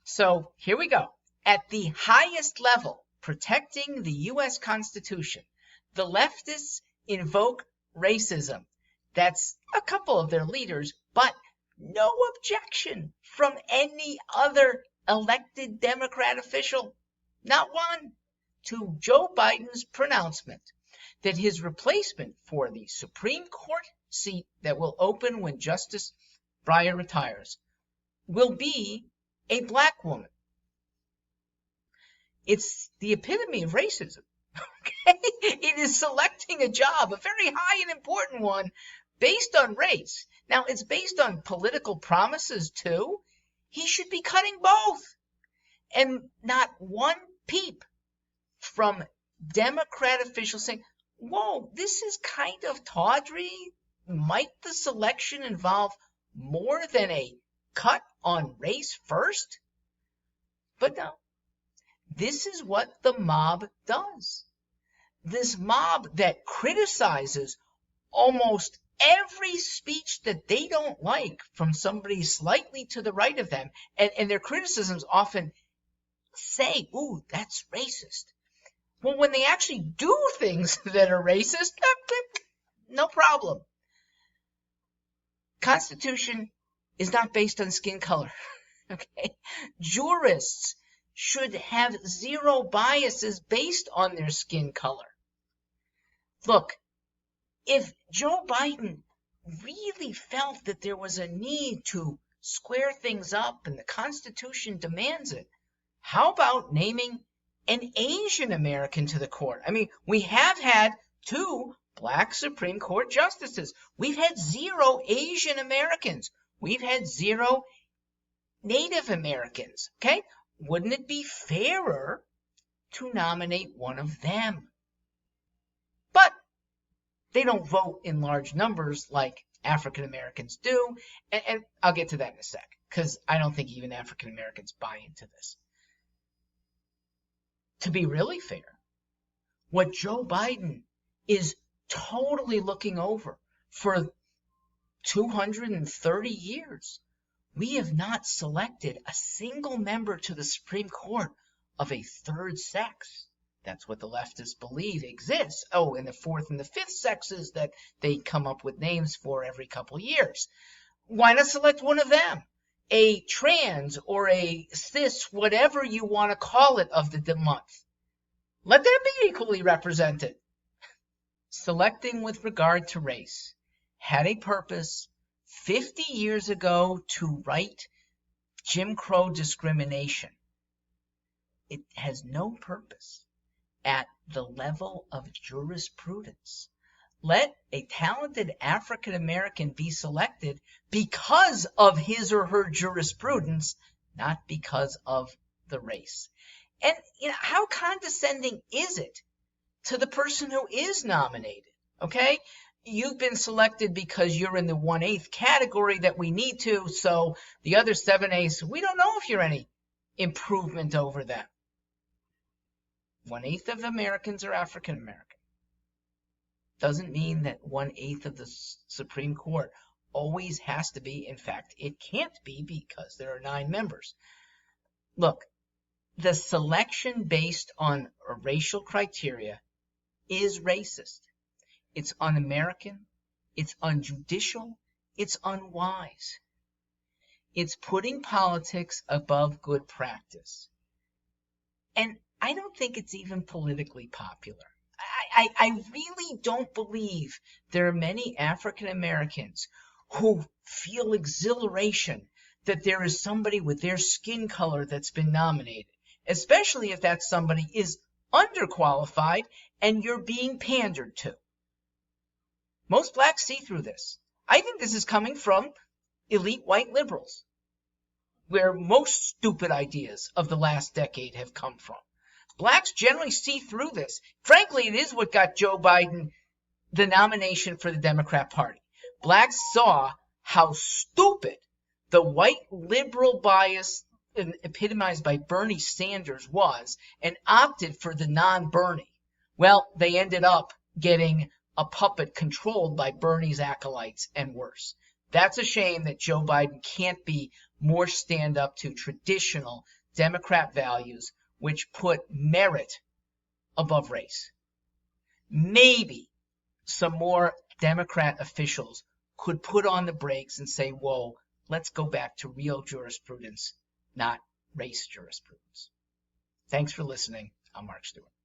So here we go. At the highest level, protecting the U.S. Constitution, the leftists invoke racism. That's a couple of their leaders, but no objection from any other elected Democrat official, not one, to Joe Biden's pronouncement that his replacement for the Supreme Court seat that will open when Justice Breyer retires will be a black woman. It's the epitome of racism. Okay? It is selecting a job, a very high and important one, based on race. Now, it's based on political promises, too. He should be cutting both. And not one peep from Democrat officials saying, whoa, this is kind of tawdry. Might the selection involve more than a cut on race first? But no, this is what the mob does. This mob that criticizes almost every speech that they don't like from somebody slightly to the right of them, and their criticisms often say, ooh, that's racist. Well, when they actually do things that are racist, no problem. Constitution is not based on skin color. Okay? Jurists should have zero biases based on their skin color. Look, if Joe Biden really felt that there was a need to square things up and the Constitution demands it, how about naming an Asian American to the court? I mean, we have had 2 black Supreme Court justices. We've had 0 Asian Americans. We've had 0 Native Americans. Okay? Wouldn't it be fairer to nominate one of them? But they don't vote in large numbers like African Americans do. And I'll get to that in a sec, because I don't think even African Americans buy into this. To be really fair, what Joe Biden is totally looking over for 230 years, we have not selected a single member to the Supreme Court of a third sex. That's what the leftists believe exists. Oh, and the fourth and the fifth sexes that they come up with names for every couple years. Why not select one of them? A trans or a cis, whatever you want to call it, of the month. Let them be equally represented. Selecting with regard to race had a purpose 50 years ago to right Jim Crow discrimination. It has no purpose at the level of jurisprudence. Let a talented African American be selected because of his or her jurisprudence, not because of the race. And how condescending is it to the person who is nominated? Okay? You've been selected because you're in the 1/8 category that we need to, so the other 7/8, we don't know if you're any improvement over them. 1/8 of Americans are African American. Doesn't mean that 1/8 of the Supreme Court always has to be. In fact, it can't be, because there are 9 members. Look, the selection based on racial criteria is racist. It's un-American, it's unjudicial, it's unwise. It's putting politics above good practice. And I don't think it's even politically popular. I really don't believe there are many African Americans who feel exhilaration that there is somebody with their skin color that's been nominated, especially if that somebody is underqualified and you're being pandered to. Most blacks see through this. I think this is coming from elite white liberals, where most stupid ideas of the last decade have come from. Blacks generally see through this. Frankly, it is what got Joe Biden the nomination for the Democrat Party. Blacks saw how stupid the white liberal bias epitomized by Bernie Sanders was and opted for the non-Bernie. Well, they ended up getting a puppet controlled by Bernie's acolytes and worse. That's a shame that Joe Biden can't be more stand up to traditional Democrat values, which put merit above race. Maybe some more Democrat officials could put on the brakes and say, whoa, let's go back to real jurisprudence, not race jurisprudence. Thanks for listening. I'm Mark Stewart.